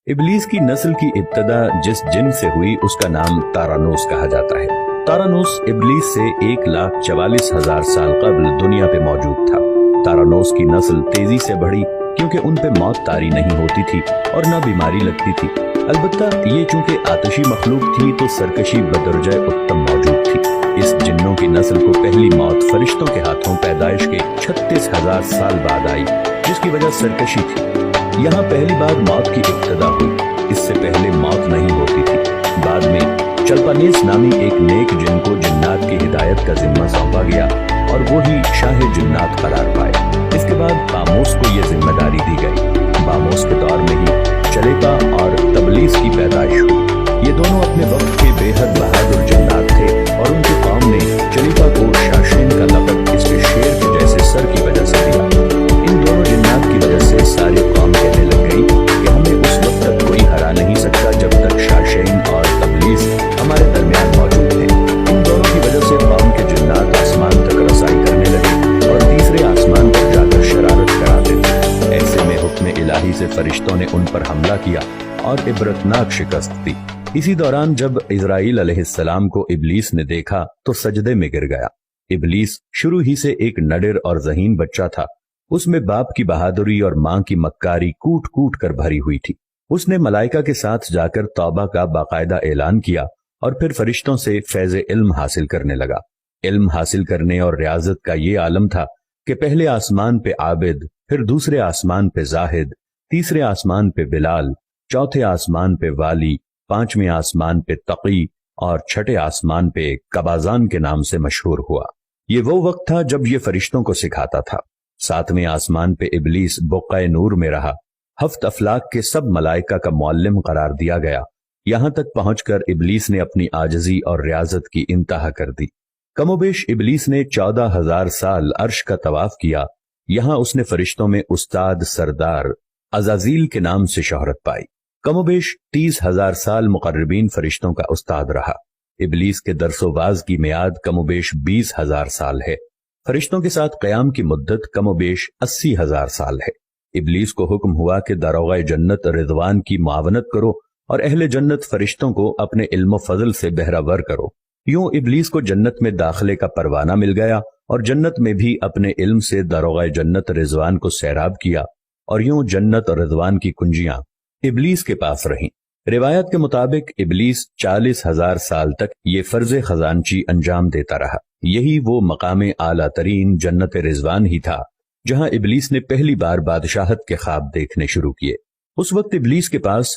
इबलीस की नस्ल की इब्तदा जिस जिन से हुई उसका नाम तारानोस कहा जाता है। तारानोस इबलीस से 1,44,000 साल कबल दुनिया पे मौजूद था। तारानोस की नस्ल तेजी से बढ़ी क्योंकि उन पे मौत तारी नहीं होती थी और न बीमारी लगती थी। अलबत्ता ये चूंकि आतशी मखलूक थी तो सरकशी बदरजा उत्तम मौजूद थी। इस जिन्नों की नस्ल को पहली मौत फरिश्तों के हाथों पैदाइश के 36,000 साल बाद आई, जिसकी वजह सरकशी थी। यहाँ पहली बार मौत की इब्तदा हुई, इससे पहले मौत नहीं होती थी। बाद में चलपानेस नामी एक नेक जिन को जिन्नात की हिदायत का जिम्मा सौंपा गया और वो ही शाह जिन्नात करार पाए। इसके बाद बामोस को ये जिम्मेदारी दी गई। बामोस के दौर में ही चलेपा और तबलीस की पैदाइश हुई। ये दोनों अपने वक्त के बेहद बहादुर जिन्नात थे और उनकी कौम ने चलेपा को शाशीन का लक़ब इसके शेर के जैसे सर की वजह से दिया। इन दोनों जिन्नात की वजह से सारी कौम कहने लग गई कि हमें उस वक्त तक कोई हरा नहीं सकता जब तक शाशीन और तबलीस हमारे दरमियान मौजूद थे। इन दोनों की वजह से कौम के जिन्नात आसमान तक रसाई करने लगे और तीसरे आसमान पर जाकर शरारत कराते थे। ऐसे में हुक्म इलाही से फरिश्तों ने उन पर हमला किया और इबरतनाक शिकस्त दी। इसी दौरान जब इजराइल अलैहिस्सलाम को इबलीस ने देखा तो सजदे में गिर गया। इबलीस शुरू ही से एक नडर और ज़हीन बच्चा था। उसमें बाप की बहादुरी और मां की मक्कारी कूट कूट कर भरी हुई थी। उसने मलाइका के साथ जाकर तौबा का बाकायदा ऐलान किया और फिर फरिश्तों से फैज़ इल्म हासिल करने लगा। इल्म हासिल करने और रियाजत का ये आलम था कि पहले आसमान पे आबिद, फिर दूसरे आसमान पे जाहिद, तीसरे आसमान पे बिलाल, चौथे आसमान पे वाली, पांचवें आसमान पे तकी और छठे आसमान पे कबाजान के नाम से मशहूर हुआ। ये वो वक्त था जब ये फरिश्तों को सिखाता था। सातवें आसमान पे इबलीस बुक़्क़ाए नूर में रहा। हफ्त अफलाक के सब मलाइका का मुअल्लिम करार दिया गया। यहां तक पहुंचकर इबलीस ने अपनी आजजी और रियाजत की इंतहा कर दी। कमोबेश इबलीस ने 14,000 साल अर्श का तवाफ किया। यहां उसने फरिश्तों में उस्ताद सरदार अज़ाज़ील के नाम से शोहरत पाई। कमोबेश 30,000 साल मुक़र्रबीन फरिश्तों का उस्ताद रहा। इबलीस के दरसोबाज की मियाद कमोबेश 20,000 साल है। फरिश्तों के साथ क़याम की मुद्दत कमोबेश 80,000 साल है। इबलीस को हुक्म हुआ कि दारोगाए जन्नत रिज़वान की मुआवनत करो और अहले जन्नत फरिश्तों को अपने इल्म फजल से बहरावर करो। यूं इबलीस को जन्नत में दाखिले का परवाना मिल गया और जन्नत में भी अपने इल्म से दारोगाए जन्नत रिज़वान को सैराब किया और यूं जन्नत और रिज़वान की कुंजियां इबलीस के पास रहीं। रिवायत के मुताबिक इबलीस 40,000 साल तक ये फर्ज खजानची अंजाम देता रहा। यही वो मकाम आला तरीन जन्नत रिज़वान ही था जहां इबलीस ने पहली बार बादशाहत के ख्वाब देखने शुरू किए। उस वक्त इबलीस के पास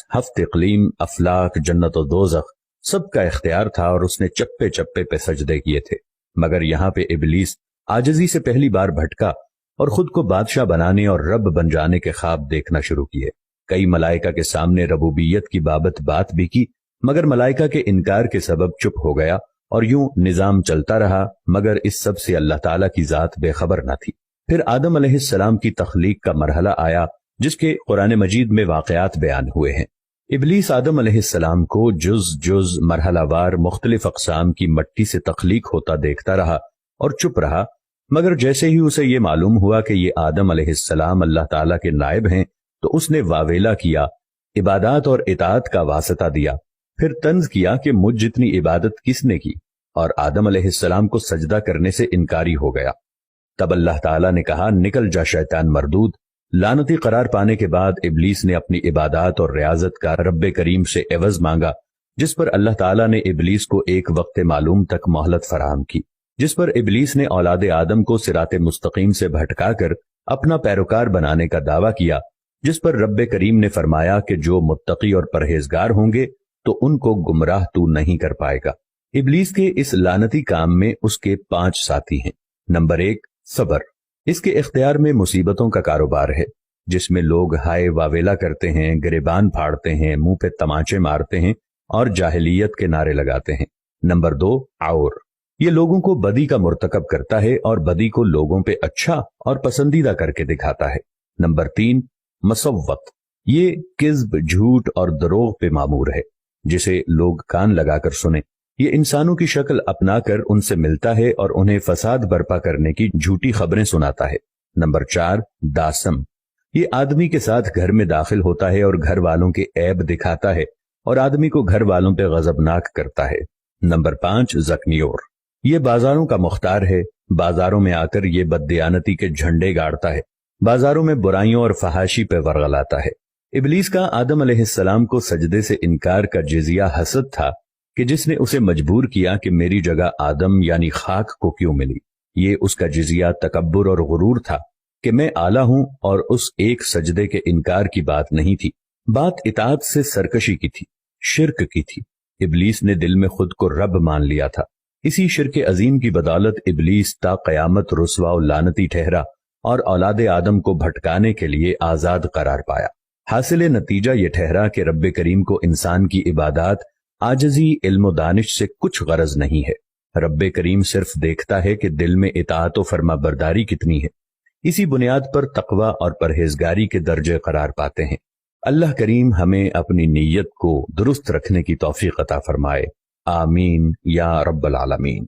हफ्त इक़लीम, अफलाक, जन्नत और दोज़ख सबका इख्तियार था और उसने चप्पे चप्पे पे सजदे किए थे। मगर यहाँ पे इबलीस आजिज़ी से पहली बार भटका और खुद को बादशाह बनाने और रब बन जाने के ख्वाब देखना शुरू किए। कई मलाइका के सामने रबूबियत की बात भी की, मगर मलाइका के इनकार के सबब चुप हो गया और यूं निजाम चलता रहा, मगर इस सब से अल्लाह ताला की जात बेखबर न थी। फिर आदम अलैहिस्सलाम की तख्लीक का मरहला आया जिसके कुरान मजीद में वाक़यात बयान हुए हैं। इबलीस आदम अलैहिस्सलाम को जुज जुज मरहलावार मुख्तलिफ अक़साम की मट्टी से तख्लीक होता देखता रहा और चुप रहा, मगर जैसे ही उसे ये मालूम हुआ कि ये आदम अलैहिस्सलाम अल्लाह ताला के नायब हैं तो उसने वावेला किया, इबादत और इताअत का वास्ता दिया। फिर तंज किया कि मुझ जितनी इबादत किसने की, और आदम अलैहिस्सलाम को सजदा करने से इनकारी हो गया। तब अल्लाह ताला ने कहा, निकल जा शैतान मरदूद। लानती करार पाने के बाद इबलीस ने अपनी इबादत और रियाजत का रब्बे करीम से एवज मांगा, जिस पर अल्लाह ताला ने इबलीस को एक वक्त मालूम तक मोहलत फराहम की, जिस पर इबलीस ने औलाद आदम को सिराते मुस्तकीम से भटका कर अपना पैरोकार बनाने का दावा किया, जिस पर रब्बे करीम ने फरमाया कि जो मुत्तकी और परहेजगार होंगे तो उनको गुमराह तू नहीं कर पाएगा। इबलीस के इस लानती काम में उसके 5 साथी हैं। नंबर 1, सब्र। इसके इख्तियार में मुसीबतों का कारोबार है, जिसमें लोग हाय वावेला करते हैं, गिरेबान फाड़ते हैं, मुंह पे तमाचे मारते हैं और जाहिलियत के नारे लगाते हैं। नंबर 2, और ये लोगों को बदी का मुर्तकब करता है और बदी को लोगों पे अच्छा और पसंदीदा करके दिखाता है। नंबर 3, मसव्वत। ये किज़्ब, झूठ और दरोग पे मामूर है, जिसे लोग कान लगाकर सुने। ये इंसानों की शक्ल अपनाकर उनसे मिलता है और उन्हें फसाद बर्पा करने की झूठी खबरें सुनाता है। नंबर 4, दासम। یہ آدمی کے ساتھ گھر میں داخل ہوتا ہے اور گھر والوں کے عیب دکھاتا ہے اور آدمی کو گھر والوں پہ غضبناک کرتا ہے۔ نمبر 5 زکنیور، یہ بازاروں کا مختار ہے، بازاروں میں آ کر یہ بددیانتی کے جھنڈے گاڑتا ہے، بازاروں میں برائیوں اور فحاشی پہ ورغلاتا ہے۔ ابلیس کا آدم علیہ السلام کو سجدے سے انکار کا جزیہ حسد تھا کہ جس نے اسے مجبور کیا کہ میری جگہ آدم یعنی خاک کو کیوں ملی۔ یہ اس کا جزیہ تکبر اور غرور تھا کہ میں اعلیٰ ہوں، اور اس ایک سجدے کے انکار کی بات نہیں تھی، بات اطاعت سے سرکشی کی تھی، شرک کی تھی۔ ابلیس نے دل میں خود کو رب مان لیا تھا۔ اسی شرک عظیم کی بدولت ابلیس تا قیامت رسوا و لعنتی ٹھہرا اور اولاد آدم کو بھٹکانے کے لیے آزاد قرار پایا۔ حاصل نتیجہ یہ ٹھہرا کہ رب کریم کو انسان کی عبادات، عاجزی، علم و دانش سے کچھ غرض نہیں ہے۔ رب کریم صرف دیکھتا ہے کہ دل میں اطاعت و فرما برداری کتنی ہے۔ اسی بنیاد پر تقوی اور پرہیزگاری کے درجے قرار پاتے ہیں۔ اللہ کریم ہمیں اپنی نیت کو درست رکھنے کی توفیق عطا فرمائے، آمین یا رب العالمین۔